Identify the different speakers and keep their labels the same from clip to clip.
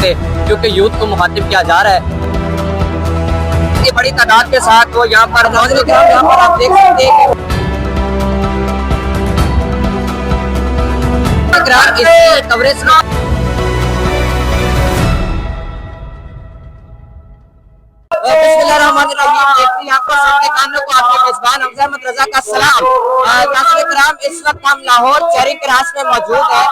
Speaker 1: से, क्योंकि यूथ को मुखातिब किया जा रहा है। ये बड़ी तादाद के साथ वो यहाँ पर यहाँ पर आप देख सकते हैं कि इस कवरेज का इस वक्त हम लाहौर चेरी क्रॉस में मौजूद है,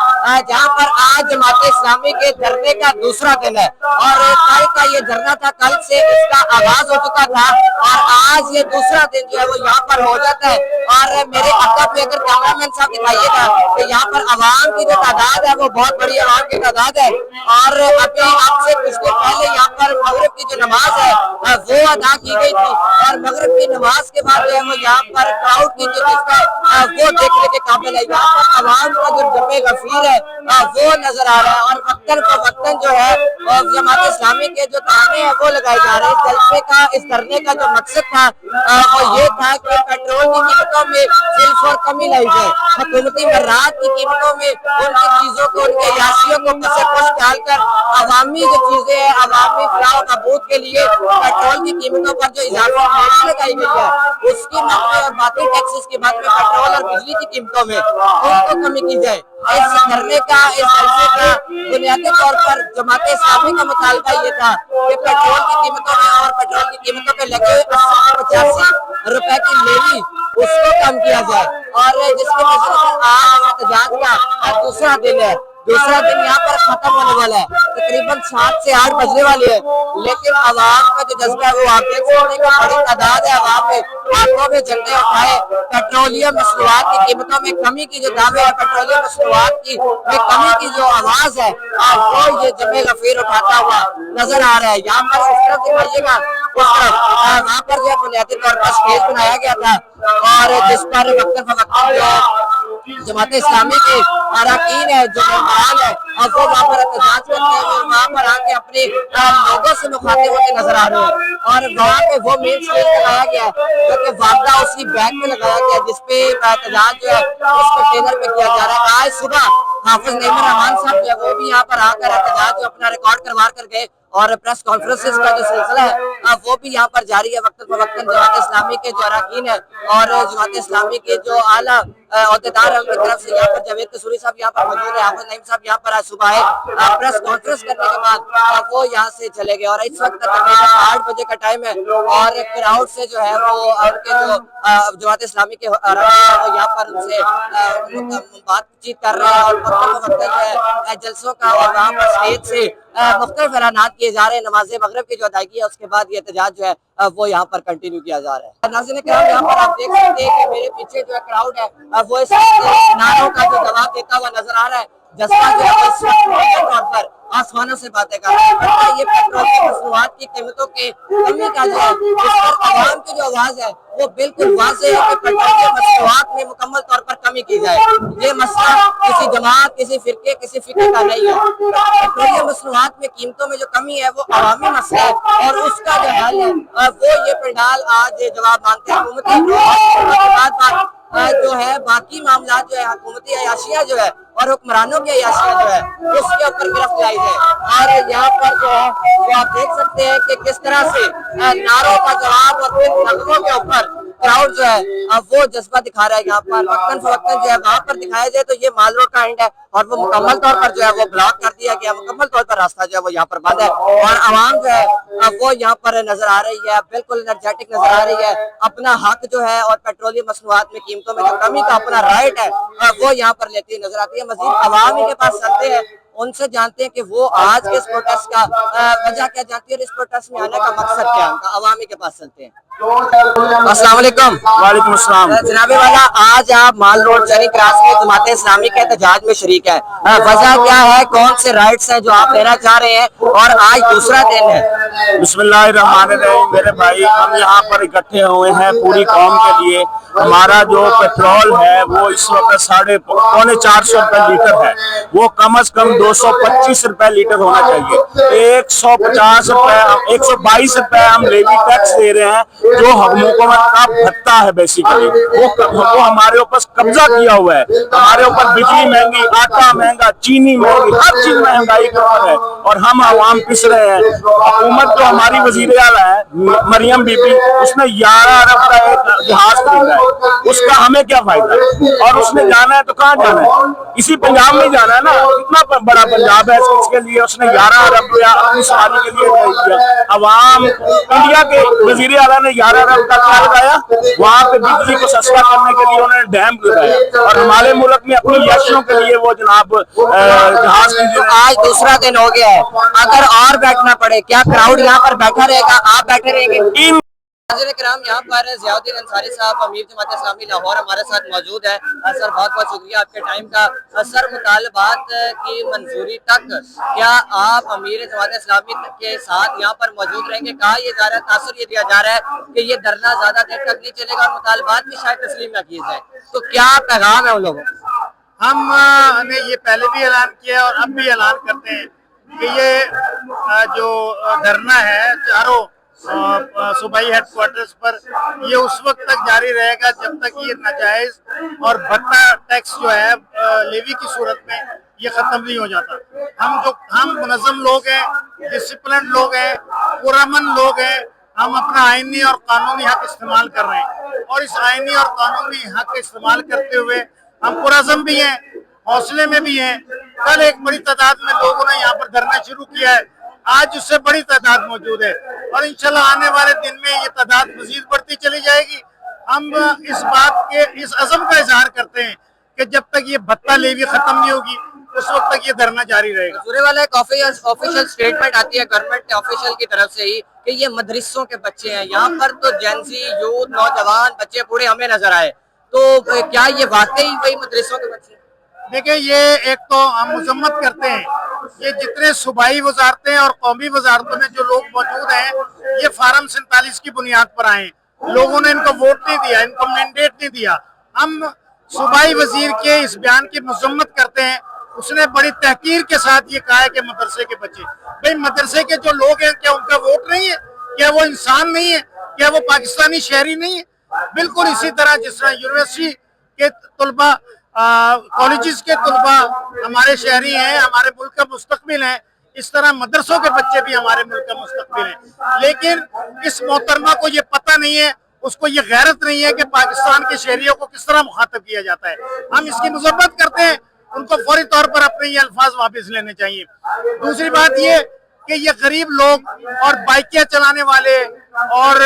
Speaker 1: जहाँ पर आज जमात इस्लामी के धरने का दूसरा दिन है और कल का ये धरना था, कल से इसका आगाज हो चुका था और आज ये दूसरा दिन जो है वो यहाँ पर हो जाता है। और मेरे अकब में अगर कैमरामैन साहब दिखाइएगा तो यहाँ पर आवाम की जो तादाद है वो बहुत बड़ी आवाम की तादाद है। और अभी आपसे कुछ देर पहले यहाँ पर मगरिब की जो नमाज है वो अदा की गई थी और मगरिब की नमाज के बाद जो है वो यहाँ पर क्राउड की जो है वो देखने के काबिल है। यहाँ पर आवाम का जो जमे गफीर है वो नजर आ रहा है और वक्तन को वक्तन जो है जमात इस्लामी के जो ताने हैं वो लगाए जा रहे हैं। जलसे का इस धरने का जो मकसद था वो ये था कि पेट्रोल की कीमतों में सिर्फ और कमी लाई जाए, हुकूमती मर्रात की कीमतों में उनकी चीजों को, उनके यासियों को कसे खुश डालकर अवामी जो चीजें हैं, अवामी फलाह नबूद के लिए पेट्रोल की कीमतों पर जो इजाफा लगाई गई है उसकी मद और बाकी टैक्सेस की मद में पेट्रोल और बिजली की कीमतों में उनको कमी की जाए। इस धरने का, इस जलसे का बुनियादी तौर पर जमात इस्लामी का मुतालबा ये था कि पेट्रोल की कीमतों में और पेट्रोल की कीमतों पे लगे हुए 80-85 रुपए की लेवी उसको कम किया जाए। और जिसके मसलन आज एहतजाज का दूसरा दिन है, दूसरा दिन यहाँ पर खत्म होने वाला है, तकरीबन 7 से 8 बजने वाली है, लेकिन आवाम का जो जज्बा है वो आप देख सकते हैं कि बड़ी तादाद है आवाम में हाथों में झंडे उठाए। पेट्रोलियम मसनूआत की कीमतों में कमी की जो दावे है, पेट्रोलियम मसनूआत की में कमी की जो आवाज है वो ये जमे गफीर उठाता हुआ नजर आ रहा है। यहाँ पर इस तरफ दिखाइएगा, उस तरफ वहाँ पर जो बुनियादी तौर पर स्टेज बनाया गया था और जिस पर वक्तन फवक्तन जो जमात इस्लामी के अरकान है, जो मेहमान है और वो वहाँ पर एहतजाज करते हैं और वहाँ पर आके अपने लोगों से मुखातिब होते नजर आ रहे हैं। और वहाँ पे वो मेन स्टेज लगाया गया है जो कि वापदा उसी बैग में लगाया गया जिसपे एहतजाज जो है उस कंटेनर पे किया जा रहा है। आज सुबह हाफिज नईमुर रहमान साहब जो है वो भी यहाँ पर आकर एहतजाज अपना रिकॉर्ड करवा कर गए और प्रेस कॉन्फ्रेंसेस का जो सिलसिला है वो भी यहाँ पर जारी है। वक्त फवक्तन जमात इस्लामी के जो अरकान है और जमात इस्लामी के जो आला अहदेदार है उनकी तरफ से यहाँ पर जावेद कसूरी साहब यहाँ पर मौजूद है, हाफिज नईम साहब यहाँ पर आज सुबह है प्रेस कॉन्फ्रेंस करने के बाद वो यहाँ से चले गए और इस वक्त तकरीबन 8 बजे का टाइम है और क्राउड से जो है वो उनके जो जमात इस्लामी के अरकान है वो यहाँ पर उनसे बातचीत कर रहे हैं और वक्त जो है जलसों का और वहाँ पर स्टेज से मुख्तलिफ ऐलानात किए जा रहे हैं। नमाज मगरिब की जो अदायगी है उसके बाद ये एहतजाज जो है वो यहाँ पर कंटिन्यू किया जा रहा है। नाज़रीन किराम, यहाँ पर आप देख सकते हैं कि मेरे पीछे जो है क्राउड है वो इस नारों का जो जवाब देता हुआ नजर आ रहा है। जज्बा जो है इस तौर पर आसमानों से बातें कर रहा है। ये पेट्रोल की मसनूआत की कीमतों के कमी का जो है इस पर आवाम की जो आवाज है वो बिल्कुल वाज़ेह है कि पेट्रोल की मसनूआत में मुकम्मल तौर पर कमी की जाए। ये मसला किसी जमात, किसी फिरके, किसी फिक्र का नहीं है। पेट्रोल की मसनूआत में कीमतों में जो कमी है वो अवामी मसला है और उसका जो हल है वो ये पंडाल आज जवाब मांगते हैं। हुकूमती जो है बाकी मामला जो है हुकूमती अयाशियाँ जो है और हुक्मरानों की अयाशियाँ जो है उसके ऊपर गिरफ्त लाई जाए। और यहाँ पर जो है वो आप देख सकते हैं कि किस तरह से नारों का जवाब और फिर नगमों के ऊपर क्राउड जो है वो जज्बा दिखा रहा है। यहाँ पर वक्तन फवक्तन जो है वहाँ पर दिखाया जाए तो ये माल रोड का एंड है और वो मुकम्मल तौर पर जो है वो ब्लॉक कर दिया गया, मुकम्मल तौर पर रास्ता जो है वो यहाँ पर बंद है और आवाम जो है वो यहाँ पर नजर आ रही है, बिल्कुल एनर्जेटिक नजर आ रही है। अपना हक जो है और पेट्रोलियम मसनूआत में कीमतों में जो कमी का अपना राइट है वो यहाँ पर लेती हुई नजर आती है। मजीद अवाम के पास चलते हैं, उनसे जानते हैं कि वो आज के इस प्रोटेस्ट का वजह क्या जानती है और इस प्रोटेस्ट में आने का मकसद क्या है उनका। अवामी के पास चलते हैं। अस्सलाम वालेकुम।
Speaker 2: वालेकुम अस्सलाम।
Speaker 1: जनाबे वाला, आज आप माल रोड चेरी क्रॉस में जमात इस्लामी के एहतजाज में शरीक है, वजह क्या है, कौन से राइट्स हैं जो आप लेना चाह रहे हैं और आज दूसरा दिन है?
Speaker 2: बिस्मिल्लाहिर्रहमानिर्रहीम। मेरे भाई, हम यहाँ पर इकट्ठे हुए हैं पूरी कौम के लिए। हमारा जो पेट्रोल है वो इस वक्त 450 रुपए लीटर है, वो कम से कम 225 रुपए लीटर होना चाहिए। 150 रुपए 122 रुपए हम लेवी टैक्स दे रहे हैं जो हुकूमत का भत्ता है बेसिकली वो हमारे ऊपर कब्जा किया हुआ है। हमारे ऊपर बिजली महंगी, आटा महंगा, चीनी महंगी, हर चीज महंगाई के ऊपर है और हम आवाम पिस रहे हैं। हुकूमत जो हमारी वजीर आला है मरियम बीबी, उसने 11 अरब का एक जहाज खरीदा है, उसका हमें क्या फायदा है? और उसने जाना है तो कहाँ जाना है? इसी पंजाब में जाना है ना, इतना बड़ा पंजाब है, इसके लिए उसने 11 अरब रुपया अपनी सवारी के लिए खरीद दिया। अवाम इंडिया के वजीर आला ने 11 अरब का क्या लगाया? वहाँ पे बिजली को सस्ता करने के लिए उन्होंने डैम लगाया और हमारे मुल्क में अपनी याशियों के लिए वो जनाब जहाज
Speaker 1: तो आज दूसरा दिन हो गया है, अगर और बैठना पड़े क्या क्राउड यहाँ पर बैठा रहेगा, आप बैठे रहेंगे? नाज़रीन किराम, यहाँ पर ज़ियाउद्दीन अंसारी साहब अमीर जमात इस्लामी लाहौर हमारे साथ मौजूद है। सर बहुत बहुत शुक्रिया आपके टाइम का। सर मुतालबात की मंजूरी तक क्या आप अमीर जमात इस्लामी के साथ यहाँ पर मौजूद रहेंगे? कहा यह जा रहा है, तासुर ये दिया जा रहा है कि ये धरना ज्यादा देर तक नहीं चलेगा और मुतालबात भी शायद तस्लीम न किए जाए, तो क्या पैगाम है उन लोगों को?
Speaker 3: हमने ये पहले भी ऐलान किया और अब भी ऐलान करते हैं कि ये जो धरना है चारों सूबाई हेडक्वार्टर्स पर, ये उस वक्त तक जारी रहेगा जब तक ये नाजायज और भत्ता टैक्स जो है लेवी की सूरत में ये खत्म नहीं हो जाता। हम मुनज़्ज़म लोग हैं, डिसिप्लिन लोग हैं, पुरअमन लोग हैं। हम अपना आईनी और कानूनी हक इस्तेमाल कर रहे हैं और इस आईनी और कानूनी हक इस्तेमाल करते हुए हम पुरअज़्म भी हैं, हौसले में भी हैं। कल एक बड़ी तादाद में लोगों ने यहाँ पर धरना शुरू किया है, आज उससे बड़ी तादाद मौजूद है और इंशाल्लाह आने वाले दिन में ये तादाद मजीद बढ़ती चली जाएगी। हम इस बात के इस अज़म का इजहार करते हैं कि जब तक ये भत्ता लेवी खत्म नहीं होगी उस वक्त तक ये धरना जारी रहेगा।
Speaker 1: सूर्य वाला एक ऑफिशियल स्टेटमेंट आती है गवर्नमेंट ऑफिशियल की तरफ से ही कि ये मदरसों के बच्चे हैं, यहाँ पर तो जेंजी यूथ नौजवान बच्चे बूढ़े हमें नजर आए, तो क्या ये वाकई वही मदरसों के बच्चे?
Speaker 3: देखिए, ये एक तो हम मजम्मत करते हैं, ये जितने सूबाई वजारतें और कौमी वजारतों में जो लोग मौजूद हैं ये फार्म 47 की बुनियाद पर आए। लोगों ने इनको वोट नहीं दिया, इनको मैंडेट नहीं दिया। हम सूबाई वजीर के इस बयान की मजम्मत करते हैं। उसने बड़ी तहकीर के साथ ये कहा है कि मदरसे के बच्चे, भाई मदरसे के जो लोग हैं क्या उनका वोट नहीं है? क्या वो इंसान नहीं है? क्या वो पाकिस्तानी शहरी नहीं है? बिल्कुल इसी तरह जिस तरह यूनिवर्सिटी के तलबा, कॉलेजेस के तलबा हमारे शहरी हैं, हमारे मुल्क का मुस्तकबिल है, इस तरह मदरसों के बच्चे भी हमारे मुल्क का मुस्तकबिल है। लेकिन इस मोहतरमा को ये पता नहीं है, उसको ये गैरत नहीं है कि पाकिस्तान के शहरियों को किस तरह मुखातब किया जाता है। हम इसकी मुज़म्मत करते हैं, उनको फौरी तौर पर अपने ये अल्फाज वापस लेने चाहिए। दूसरी बात ये कि ये गरीब लोग और बाइकें चलाने वाले और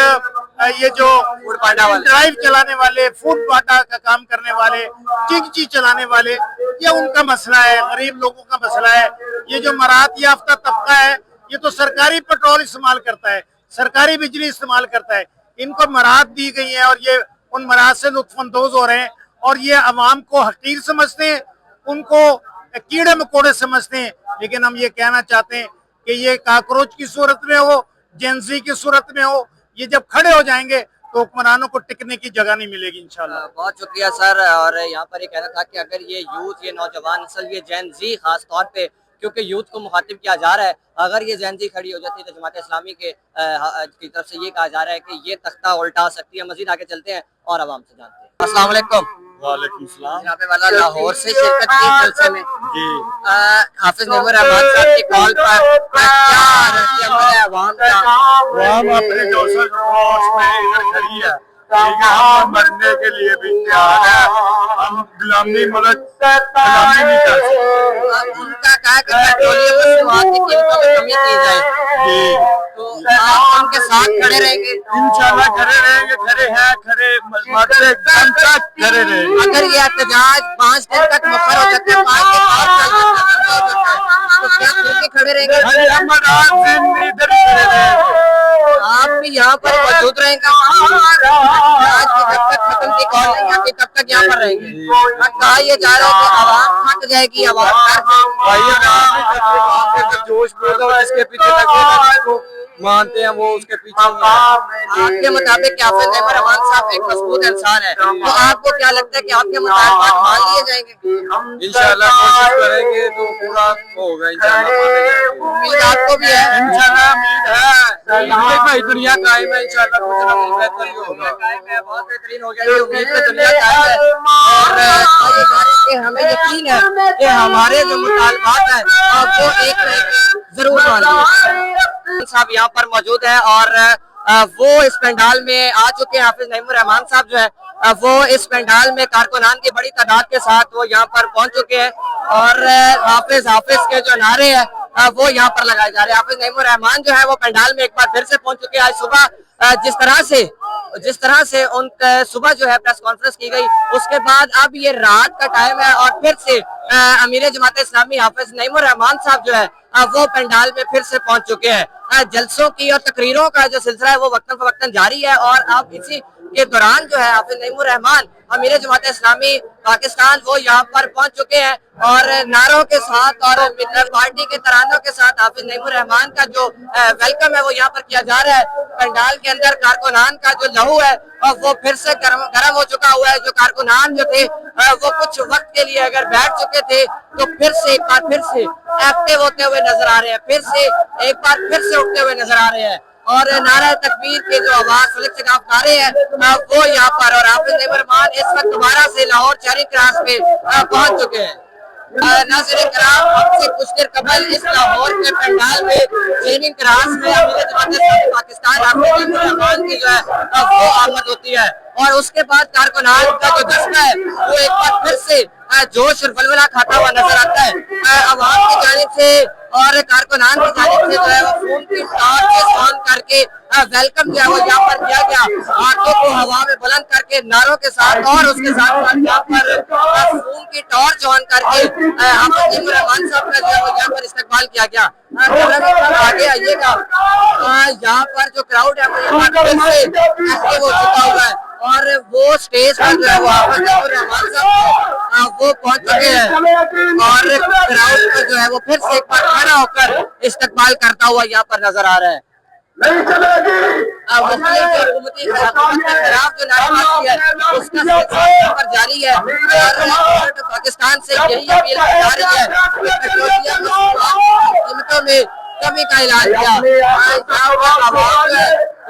Speaker 3: ये जो ड्राइव चलाने वाले, फूड पाटा का काम करने वाले, चिंची चलाने वाले, ये उनका मसला है, गरीब लोगों का मसला है। ये जो मराहत याफ्ता तबका है ये तो सरकारी पेट्रोल इस्तेमाल करता है, सरकारी बिजली इस्तेमाल करता है, इनको मराहत दी गई है और ये उन मराहत से लुत्फानंदोज हो रहे हैं और ये अवाम को हकीर समझते हैं, उनको कीड़े मकोड़े समझते हैं। लेकिन हम ये कहना चाहते हैं कि ये काकरोच की सूरत में हो, जेंजी की सूरत में हो, ये जब खड़े हो जाएंगे तो हुक्मरानों को टिकने की जगह नहीं मिलेगी इंशाल्लाह।
Speaker 1: बहुत शुक्रिया सर। और यहाँ पर ये कहना था कि अगर ये यूथ, ये नौजवान नस्ल, ये जेंजी खास तौर पे क्योंकि यूथ को मुखातिब किया जा रहा है, अगर ये जेंजी खड़ी हो जाती है तो जमात इस्लामी के की तरफ से ये कहा जा रहा है कि ये तख्ता उल्टा सकती है। मजीद आगे चलते हैं और आवाम से जानते हैं। अस्सलाम वालेकुम।
Speaker 2: वालेकुम सलाम।
Speaker 1: यहाँ पे वाला लाहौर से शिरकत की जलसे में हाफिज नूर रहमान साहब की कॉल पर क्या रद्द अमल है अवाम का?
Speaker 2: हम अपने जोश में खड़ी है, हम मरने के लिए भी तैयार है, हम गुलामी मुल्क गुलामी नहीं कर सकते।
Speaker 1: उनका कहा कि पेट्रोलियम मसनूआत की कीमतों में कमी की जाए, तो आप उनके साथ खड़े रहेंगे?
Speaker 2: इंशाल्लाह खड़े रहेंगे, खड़े हैं, खड़े मरते दम तक खड़े रहेंगे।
Speaker 1: अगर ये एहतजाज 5 दिन तक मुखर हो जाते हैं, 5 दिन और चल जाते हैं, तो क्या फिर भी खड़े रहेंगे?
Speaker 2: इधर ही खड़े रहेंगे।
Speaker 1: आप भी यहाँ पर मौजूद रहेंगे? आज की जब तक खत्म की कॉल नहीं आती तब तक यहाँ पर रहेंगे। कहा यह जा रहा है कि आवाम थक रुक जाएगी, आवाम डर जाएगी?
Speaker 4: भाई अगर जोश पैदा हो जिसके पीछे लगेगा, जिसको मानते हैं वो उसके पीछे ही है।
Speaker 1: आपके मुताबिक क्या हाफिज नईम रहमान साहब एक मजबूत इंसान है, तो आपको क्या लगता है कि आपके मुताबिक मान लिए जाएंगे?
Speaker 4: इंशाल्लाह कोशिश करेंगे तो पूरा होगा, इंशाल्लाह
Speaker 1: उम्मीद आपको भी है?
Speaker 4: इंशाल्लाह उम्मीद है भाई, दुनिया कायम है, इंशाल्लाह कुछ ना कुछ बेहतर ही होगा।
Speaker 1: बहुत बेहतरीन हो गया, उम्मीद पे दुनिया कायम है। और ये जाने कि हमें यकीन है कि हमारे जो मुतालबात हैं वो एक न एक जरूर मान लिए। साहब यहाँ पर मौजूद है और वो इस पंडाल में आ चुके हैं। हाफिज नईम रहमान साहब जो है वो इस पंडाल में कारकुनान की बड़ी तादाद के साथ वो यहाँ पर पहुंच चुके हैं और हाफिज हाफिज के जो नारे हैं वो यहाँ पर लगाए जा रहे हैं। हाफिज नईम रहमान जो है वो पंडाल में एक बार फिर से पहुंच चुके हैं। आज सुबह जिस तरह से उन सुबह जो है प्रेस कॉन्फ्रेंस की गई, उसके बाद अब ये रात का टाइम है और फिर से अमीर जमात इस्लामी हाफिज नईम रहमान साहब जो है वो पंडाल में फिर से पहुंच चुके हैं। जलसों की और तकरीरों का जो सिलसिला है वो वक्तन फवक्तन जारी है और अब इसी के दौरान जो है हाफिज नईम रहमान अमीर जमात इस्लामी पाकिस्तान वो यहाँ पर पहुंच चुके हैं और नारों के साथ और मिल्लत पार्टी के तरानों के साथ हाफिज नईम रहमान का जो वेलकम है वो यहाँ पर किया जा रहा है। पंडाल के अंदर कारकुनान का जो लहू है और वो फिर से गर्म हो चुका हुआ है। जो कारकुनान जो थे वो कुछ वक्त के लिए अगर बैठ चुके थे तो फिर से एक बार फिर से एक्टिव होते हुए नजर आ रहे हैं, फिर से एक बार फिर से उठते हुए नजर आ रहे हैं और नारा तकबीर के जो आवाज फलक से गा रहे हैं वो यहाँ पर। और हाफिज नईम रहमान इस वक्त दोबारा से लाहौर चेरिंग क्रॉस पे पहुंच चुके हैं। नाज़रीन किराम, आपसे कुछ देर कबल इस लाहौर के पंडाल में चेरिंग क्रॉस में अमीर जमात इस्लामी पाकिस्तान हाफिज नईम रहमान की जो है वो आमद होती है और उसके बाद कारकुनान का जो जश्न है वो एक बार फिर से जोश और वलवला खाता हुआ नजर आता है। अवाम की जानिब से और कारकुनान की जानिब से जो है वो खून की टॉर्च ऑन करके वेलकम जो है वो यहाँ पर किया गया, हाथों को हवा में बुलंद करके नारों के साथ और उसके साथ साथ यहाँ पर खून की टॉर्च ऑन करके हाफिज नईम रहमान साहब का जो है वो यहाँ पर इस्तकबाल किया गया। आगे आइएगा, यहाँ पर जो क्राउड है वो यहाँ पर फिर से एक्टिव हो चुका हुआ है और वो स्टेज पर जो है वो हाफिज नईम रहमान साहब वो पहुंच चुके हैं और क्राउड पर जो है वो फिर से एक बार खड़ा होकर इस्तकबाल करता हुआ यहाँ पर नजर आ रहा है। हुकूमती के खिलाफ जो नारेबाजी है उसका सिलसिला पर जारी है और पाकिस्तान से यही अपील की जा रही है कि पेट्रोलियम कीमतों में कमी का ऐलान किया।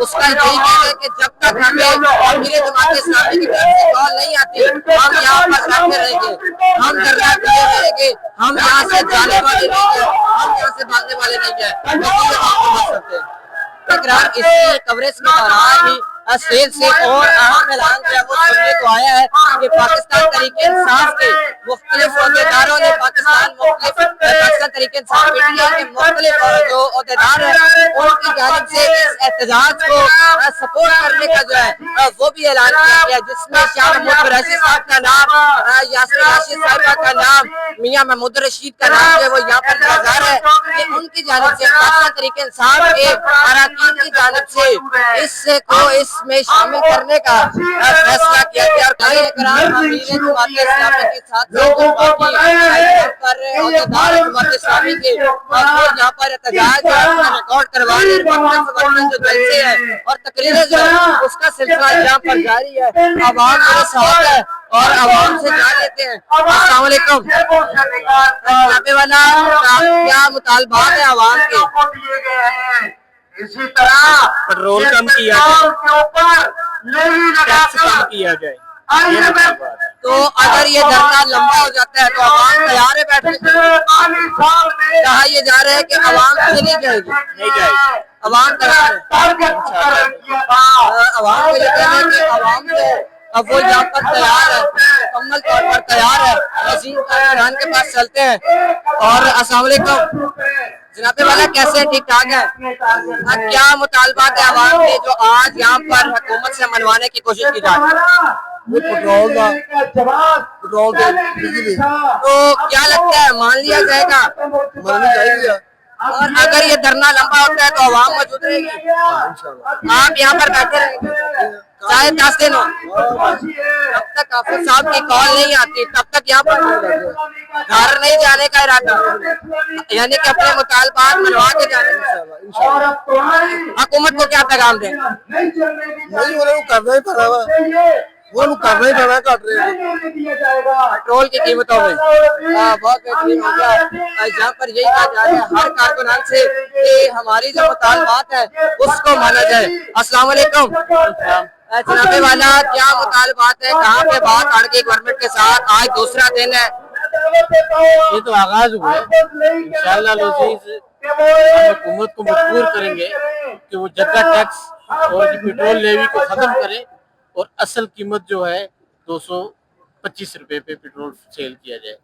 Speaker 1: उसका यही कहना है कि जब तक हमें अमीर जमात इस्लामी की तरफ से कॉल नहीं आती हम यहाँ पर रहते रहेंगे, हम धरना दिए रहेंगे, हम यहाँ से जाने वाले नहीं है, हम यहाँ से भागने वाले नहीं है। तकरार इसी कवरेज के दौरान ही स्टेज से और अहम ऐलान जो है वो सुनने को आया है कि पाकिस्तान तरीके इंसाफ के मुख्तलिफ अहदेदारों ने पाकिस्तान तरीके इंसाफ मीडिया के मुख्तलिफ जो अहदेदार हैं उनकी जानिब से इस एहतजाज को सपोर्ट करने का जो है वो भी ऐलान किया गया, जिसमें शाह महमूद कुरैशी साहब का नाम, यासिर राशिद साहिबा का नाम, मियां महमूद रशीद का नाम जो है वो यहाँ पर लिया जा रहा है कि उनकी जानिब से पाकिस्तान तरीके इंसाफ के अरकान की जानिब से इसको इसमें शामिल करने का फैसला किया गया। यहाँ पर एहतजाज रिकॉर्ड करवा रहे जो जलसे है और तकरीरें जो है उसका सिलसिला यहाँ पर जारी है। आवाम मेरे साथ है और आवाम से जान लेते हैं। अस्सलाम वालेकुम, क्या मुतालबात है आवाम के?
Speaker 2: इसी तरह पेट्रोल कम किया जाए, टैक्स कम किया जाए।
Speaker 1: तो अगर ये धरना लंबा हो जाता है तो आवाम तैयार है बैठने के लिए? कहा ये जा रहा है कि आवाम चली जाएगी,
Speaker 2: नहीं जाएगी,
Speaker 1: आवाम तैयार है। आवाम को ये कहना है कि आवाम को अब वो यहाँ पर तैयार है, मुकम्मल तौर पर तैयार है। वसीम कारकुनान के पास चलते हैं। और अस्सलाम वालेकुम जनाबे वाला, कैसे ठीक ठाक है? क्या मुतालबात है आवाम के जो आज यहाँ पर हुकूमत से मनवाने की कोशिश की जा रही है?
Speaker 4: पेट्रोल बिजली
Speaker 1: तो क्या लगता है मान लिया जाएगा?
Speaker 4: माननी चाहिए।
Speaker 1: और अगर ये धरना लंबा होता है तो आवाम मौजूद रहेगी, आप यहाँ पर बैठे रहेंगे चाहे 10 दिन हो, जब तक हाफिज साहब की कॉल नहीं आती तब तक यहाँ पर घर नहीं जाने का इरादा, यानी कि अपने मुतालबात मनवा के जाने हुकूमत को क्या पैगाम दें?
Speaker 4: नहीं उन्होंने करना ही पड़ा वा, वो करना ही पड़ा काट रहे हैं
Speaker 1: पेट्रोल की कीमतों में। बहुत बेहतरीन हो गया। यहाँ पर यही कहा जा रहा है हर कारकुनान से कि हमारी जो मुतालबात है उसको माना जाए। अस्सलाम वालेकुम जनाबे वाला, क्या मुतालबात है, कहाँ पे बात अड़ गई गवर्नमेंट के साथ? आज दूसरा दिन है।
Speaker 5: ये तो आगाज हुआ है। इंशाअल्लाह लजीज हम हुकूमत को मजबूर करेंगे कि वो जद्दा टैक्स और पेट्रोल लेवी को खत्म करे और असल कीमत जो है 225 रुपए पे पेट्रोल सेल किया जाए।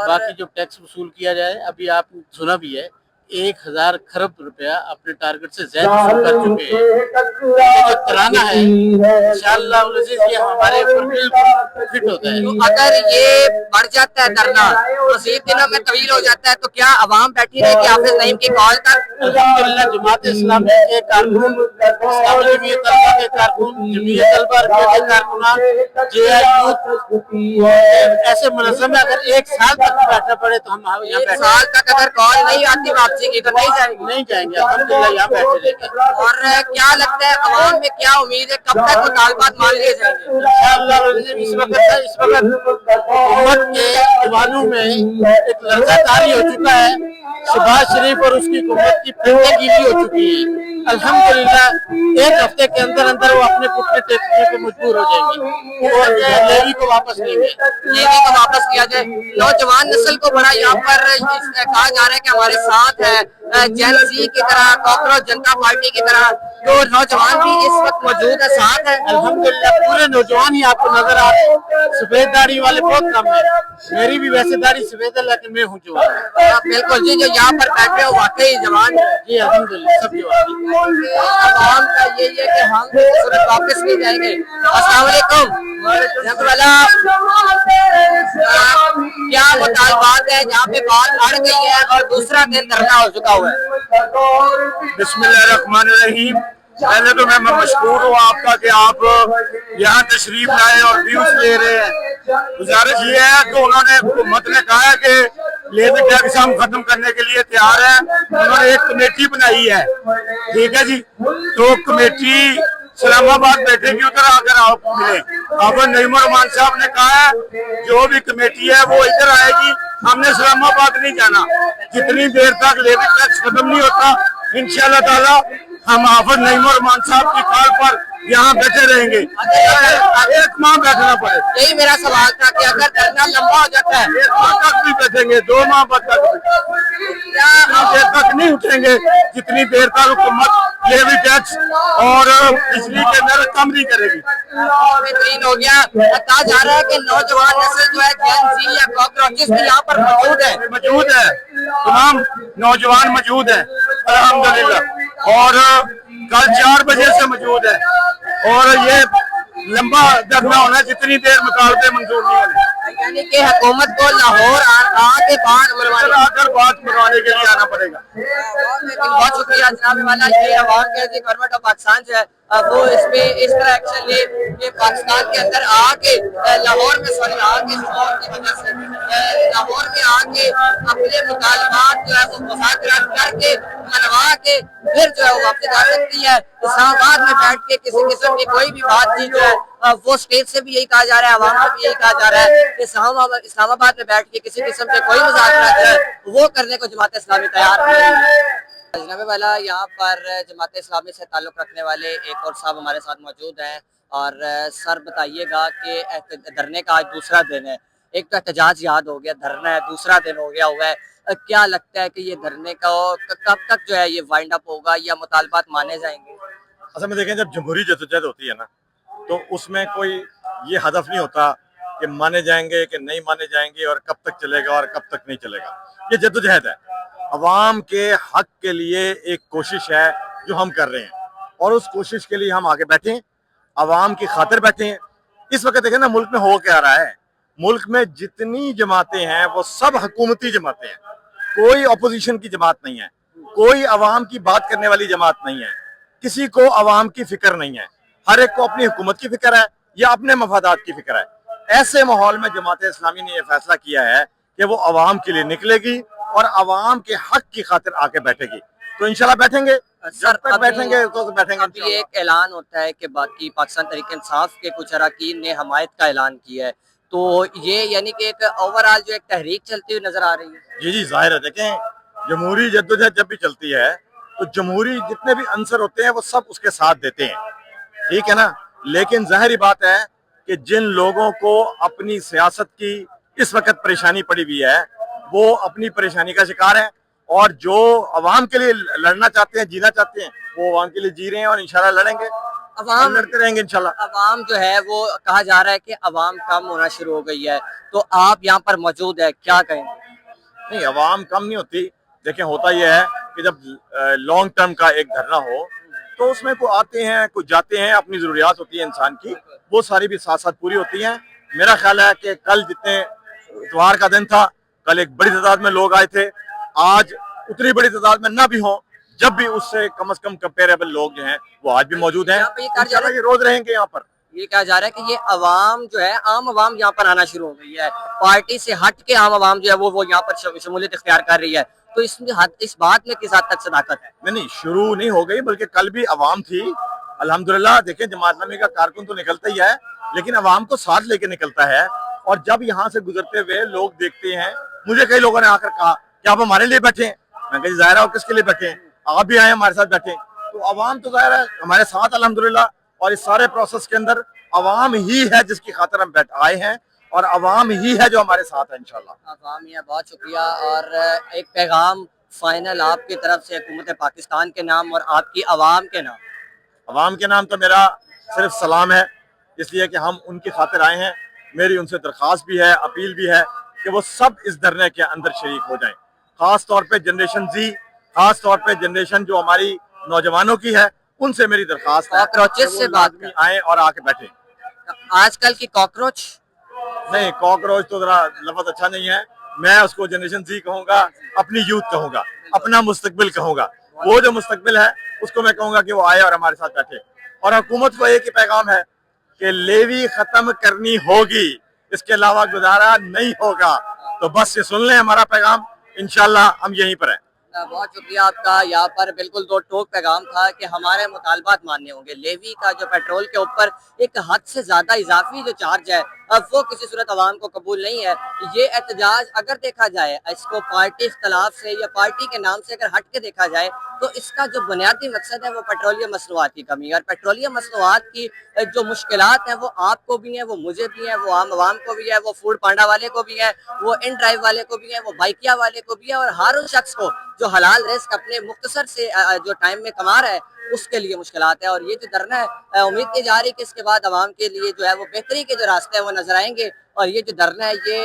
Speaker 5: बाकी जो टैक्स वसूल किया जाए, अभी आप सुना भी है 1000 खरब रुपया अपने टारगेट से ज्यादा वसूल कर चुके हैं। ये जो तराना है इंशाअल्लाह ये हमारे ऊपर बिल्कुल फिट होता है।
Speaker 1: तो अगर ये बढ़ जाता है धरना, मज़ीद दिनों में तवील हो जाता है, तो क्या आवाम बैठी रहेगी हाफिज नईम की कॉल तक?
Speaker 5: अल्हम्दुलिल्लाह जमात इस्लामी के कारकुन, इस्लामी जमीयत तलबा के कारकुन, जमीयत तलबा के कारकुनान, जेआईयू ऐसे मुनज़्ज़म में अगर एक साल तक बैठना पड़े तो हम यहाँ
Speaker 1: एक साल तक अगर कॉल नहीं आती वापसी की तो नहीं जाएंगे।
Speaker 5: नहीं जाएंगे, अल्हम्दुलिल्लाह यहाँ बैठे रहेंगे।
Speaker 1: और क्या लगता है आवाम में क्या उम्मीद है, कब तक मुतालबात मान लिए जाएंगे?
Speaker 5: इंशाअल्लाह इस वक्त हुकूमत के दीवानों में एक लर्ज़ादारी हो चुका है। शहबाज शरीफ और उसकी हुकूमत की फंदेगी भी हो चुकी है। अल्हम्दुलिल्लाह एक हफ्ते के अंदर अंदर वो अपने घुटने टेकने पे मजबूर हो जाएंगे और लेवी को वापस लेंगे।
Speaker 1: लेवी को वापस किया जाए। नौजवान नस्ल को बड़ा यहाँ पर कहा जा रहा है कि हमारे साथ है जेन ज़ी की तरह, कॉकरोच जनता पार्टी की तरह, तो नौजवान भी इस वक्त मौजूद है, साथ है।
Speaker 5: अल्हम्दुलिल्लाह पूरे नौजवान ही आपको नजर आ रहे हैं। सफेद दाढ़ी वाले बहुत कम है, मेरी भी वैसे दाढ़ी सफेद है लेकिन मैं हूँ जवान।
Speaker 1: बिल्कुल जी, जो यहाँ पर बैठे हो वाकई जवान है
Speaker 5: जी अल्हम्दुलिल्लाह सब जवान।
Speaker 1: आवाम का यही है कि हम सूरत वापस नहीं जाएंगे। अस्सलाम वालेकुम वाला, क्या मुतालबात है जहाँ पे बात अड़ गई है और दूसरा दिन धरना हो चुका हुआ है?
Speaker 2: बिस्मिल्लाहिर्रहमानिर्रहीम। पहले तो मैं मशकूर हूँ आपका कि आप यहाँ तशरीफ लाए और व्यूज ले रहे हैं। गुजारिश ये है कि उन्होंने हुकूमत ने कहा है कि लेबर टैक्स हम खत्म करने के लिए तैयार है। उन्होंने एक कमेटी बनाई है, ठीक है जी। तो कमेटी इस्लामाबाद बैठेगी, उधर आकर आप मिले। हाफिज नईम रहमान साहब ने कहा है जो भी कमेटी है वो इधर आएगी, हमने इस्लामाबाद नहीं जाना। जितनी देर तक लेबर टैक्स खत्म नहीं होता इंशाअल्लाह ताला हम हाफिज नईम रहमान साहब की कॉल पर यहाँ बैठे रहेंगे। एक माह बैठना पड़े,
Speaker 1: यही मेरा सवाल था कि अगर धरना लंबा हो जाता है,
Speaker 2: 1 माह तक भी बैठेंगे, 2 माह तक इतनी देर तक नहीं उठेंगे जितनी देर तक हुकूमत लेवी टैक्स और बिजली के दर कम नहीं करेगी।
Speaker 1: बेहतरीन हो गया। कहा जा रहा है कि नौजवान नस्ल जो है जेन ज़ी या कॉकरोचेस भी यहाँ पर मौजूद है।
Speaker 2: तमाम नौजवान मौजूद है अल्हम्दुलिल्लाह, और कल 4 बजे से मौजूद है। और ये लंबा धरना होना, जितनी देर मुतालबे मंजूर नहीं होने,
Speaker 1: यानी कि हुकूमत को लाहौर आके बात
Speaker 2: मनवाने के लिए आना पड़ेगा।
Speaker 1: बहुत शुक्रिया जनाब वाला। ये आवाम के गवर्नमेंट ऑफ पाकिस्तान जो है वो इसमें इस तरह एक्शन ले कि पाकिस्तान के अंदर आके लाहौर में आके शोर की वजह से लाहौर में आके अपने मुतालबात जो है वो मुज़ाकरात करके मनवा के फिर जो है वो वापस जा सकती है। इस्लामाबाद में बैठ के किसी किस्म की कोई भी बातचीत जो है वो स्टेट से भी यही कहा जा रहा है, आवाम से भी यही कहा जा रहा है कि इस्लामाबाद में बैठ के किसी किस्म के कोई मुज़ाकरात जो है वो करने को जमात इस्लामी तैयार नहीं है। जनाब वाला, यहाँ पर जमात इस्लामी से ताल्लुक़ रखने वाले एक और साहब हमारे साथ मौजूद हैं। और सर बताइएगा कि धरने का आज दूसरा दिन है, एक तो एहतजाज याद हो गया, धरना है, दूसरा दिन हो गया हुआ है। क्या लगता है कि ये धरने का कब तक जो है ये वाइंड अप होगा या मुतालबात माने जाएंगे?
Speaker 6: असल में देखें, जब जमहूरी जदोजहद होती है ना, तो उसमें कोई ये हदफ नहीं होता कि माने जाएंगे कि नहीं माने जाएंगे और कब तक चलेगा और कब तक नहीं चलेगा। ये जदोजहद है, अवाम के हक के लिए एक कोशिश है जो हम कर रहे हैं, और उस कोशिश के लिए हम आगे बैठे हैं, अवाम की खातिर बैठे हैं। इस वक्त देखें ना मुल्क में हो क्या रहा है, मुल्क में जितनी जमातें हैं वो सब हुकूमती जमातें हैं, कोई अपोजिशन की जमात नहीं है, कोई अवाम की बात करने वाली जमात नहीं है, किसी को अवाम की फिक्र नहीं है, हर एक को अपनी हुकूमत की फिक्र है या अपने मफादात की फिक्र है। ऐसे माहौल में जमात इस्लामी ने यह फैसला किया है कि वो आवाम के लिए निकलेगी और आवाम के हक की खातिर आके बैठेगी। तो इंशाल्लाह बैठेंगे, जब तक बैठेंगे तो बैठेंगे
Speaker 1: अभी
Speaker 6: इंशाल्लाह।
Speaker 1: एक ऐलान होता है कि बाकी पाकिस्तान तहरीक इंसाफ के कुछ अरकान ने हमायत का ऐलान किया है, तो ये यानी कि एक ओवरऑल जो एक तहरीक चलती हुई नजर आ रही है।
Speaker 6: जी जी, जाहिर है। देखें, जमहूरी जद्दोजहद जब भी चलती है तो जमहूरी जितने भी अंसर होते हैं वो सब उसके साथ देते हैं, ठीक है ना। लेकिन जाहिर बात है कि जिन लोगों को अपनी सियासत की इस वक्त परेशानी पड़ी हुई है वो अपनी परेशानी का शिकार है, और जो अवाम के लिए लड़ना चाहते हैं, जीना चाहते हैं, वो अवाम के लिए जी रहे हैं और इंशाल्लाह लड़ेंगे,
Speaker 1: अवाम
Speaker 6: लड़ते रहेंगे इंशाल्लाह।
Speaker 1: अवाम जो है वो कहा जा रहा है कि अवाम कम होना शुरू हो गई है, तो आप यहाँ पर मौजूद है, क्या कहेंगे?
Speaker 6: नहीं, अवाम कम नहीं होती। देखें, होता यह है कि जब लॉन्ग टर्म का एक धरना हो तो उसमें कोई आते हैं, कुछ जाते हैं, अपनी जरूरियात होती है इंसान की, वो सारी भी साथ साथ पूरी होती हैं। मेरा ख्याल है कि कल जितने इतवार का दिन था, कल एक बड़ी तादाद में लोग आए थे, आज उतनी बड़ी तादाद में ना भी हों, जब भी उससे कम से कम कंपेरेबल लोग जो हैं वो आज भी मौजूद हैं।
Speaker 1: यहाँ पे ये कहा जा रहा है-
Speaker 6: इंशाल्लाह ये रोज रहेंगे यहाँ पर।
Speaker 1: ये कहा जा रहा है कि ये अवाम जो है, आम अवाम यहाँ पर आना शुरू हो गई है, पार्टी से हट के आम अवाम जो है वो यहाँ पर शमूलियत इख्तियार कर रही है, तो इस बात में किस हद तक सदाकत है?
Speaker 6: नहीं, शुरू नहीं हो गई, बल्कि कल भी अवाम थी अल्हम्दुलिल्लाह। देखें, जमात इस्लामी का कारकुन तो निकलता ही है, लेकिन अवाम को साथ लेके निकलता है। और जब यहाँ से गुजरते हुए लोग देखते हैं, मुझे कई लोगों ने आकर कहा कि आप हमारे लिए बैठे हैं, मैं कहा जाहिर है आप किसके लिए बैठे हैं, आप भी आए हमारे साथ बैठे। तो अवाम तो जाहिर है हमारे साथ अल्हम्दुलिल्लाह, और इस सारे प्रोसेस के अंदर अवाम ही है जिसकी खातिर हम आए हैं, और अवाम ही है जो हमारे साथ है इंशाल्लाह।
Speaker 1: अवाम ये बहुत शुक्रिया। और एक पैगाम फाइनल आपकी तरफ से हुकूमत पाकिस्तान के नाम और आपकी अवाम के नाम?
Speaker 6: अवाम के नाम तो मेरा सिर्फ सलाम है, इसलिए कि हम उनकी खातिर आए हैं। मेरी उनसे दरख्वास्त भी है, अपील भी है कि वो सब इस धरने के अंदर शरीक हो जाएं। खास तौर पे जनरेशन जी, खास तौर पे जनरेशन जो हमारी नौजवानों की है, उनसे मेरी दरख्वास्त है
Speaker 1: कॉकरोचेस से बात
Speaker 6: में आए और आके बैठे।
Speaker 1: आजकल की कॉकरोच
Speaker 6: नहीं, कॉकरोच तो जरा लफ्ज अच्छा नहीं है, मैं उसको जनरेशन जी कहूंगा, अपनी यूथ कहूंगा, अपना मुस्तकबिल कहूंगा। वो जो मुस्तकबिल है उसको मैं कहूंगा कि वो आए और हमारे साथ बैठे। और हुकूमत को एक ही पैगाम है कि लेवी खत्म करनी होगी, इसके अलावा गुजारा नहीं होगा। तो बस ये सुन लें हमारा पैगाम, इंशाल्लाह हम यहीं पर हैं।
Speaker 1: बहुत शुक्रिया आपका। यहाँ पर बिल्कुल दो टोक पैगाम था कि हमारे मुतालबात मानने होंगे। लेवी का जो पेट्रोल के ऊपर एक हद से ज्यादा इजाफी जो चार्ज है, अब वो किसी सूरत अवाम को कबूल नहीं है। ये एहतजाज अगर देखा जाए, इसको पार्टी इख्तलाफ से या पार्टी के नाम से अगर हट के देखा जाए, तो इसका जो बुनियादी मकसद है वो पेट्रोलियम मसनूआत की कमी है। और पेट्रोलियम मसनूआत की जो मुश्किलात हैं वो आपको भी हैं, वो मुझे भी हैं, वो आम आवाम को भी है, वो फूड पांडा वाले को भी है, वो इन ड्राइव वाले को भी है, वो बाइकिया वाले को भी है, और हर उस शख्स को जो हलाल रिस्क अपने मुख्तसर से जो टाइम में कमा रहा है उसके लिए मुश्किलात है। और ये जो धरना है, उम्मीद की जा रही है कि इसके बाद आवाम के लिए जो है वो बेहतरी के जो रास्ते हैं वो नजर आएंगे। और ये जो धरना है ये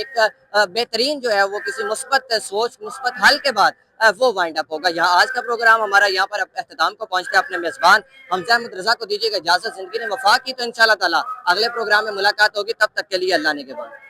Speaker 1: एक बेहतरीन जो है वो किसी मुस्बत सोच, मुस्बत हल के बाद वो वाइंड अप होगा। यहाँ आज का प्रोग्राम हमारा यहाँ पर अख्ताम को पहुँचते हैं। अपने मेजबान हमजा अहमद रजा को दीजिएगा इजाजत। जिंदगी ने वफा की तो इंशाल्लाह ताला अगले प्रोग्राम में मुलाकात होगी, तब तक के लिए अल्लाह ने के बाद।